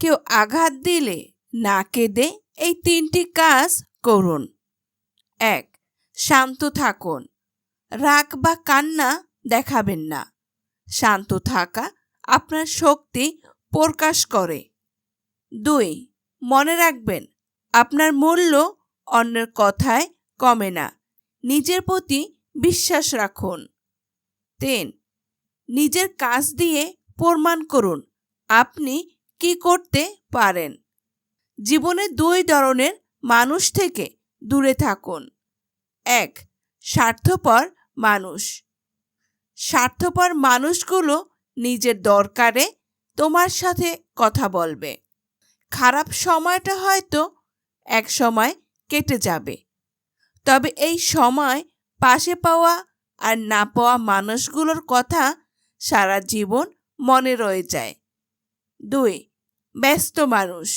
কেউ আঘাত দিলে না কেঁদে এই 3টি কাজ করুন। 1. শান্ত থাকুন। রাগ বা কান্না দেখাবেন না। শান্ত থাকা আপনার শক্তি প্রকাশ করে। 2. মনে রাখবেন, আপনার মূল্য অন্যের কথায় কমে না। নিজের প্রতি বিশ্বাস রাখুন। 3. নিজের কাজ দিয়ে প্রমাণ করুন আপনি কি করতে পারেন। জীবনে 2 ধরনের মানুষ থেকে দূরে থাকুন। 1. স্বার্থপর মানুষ। স্বার্থপর মানুষগুলো নিজের দরকারে তোমার সাথে কথা বলবে। খারাপ সময়টা হয়তো এক সময় কেটে যাবে, তবে এই সময় পাশে পাওয়া আর না পাওয়া মানুষগুলোর কথা সারা জীবন মনে রয়ে যায়। 2. ব্যস্ত মানুষ।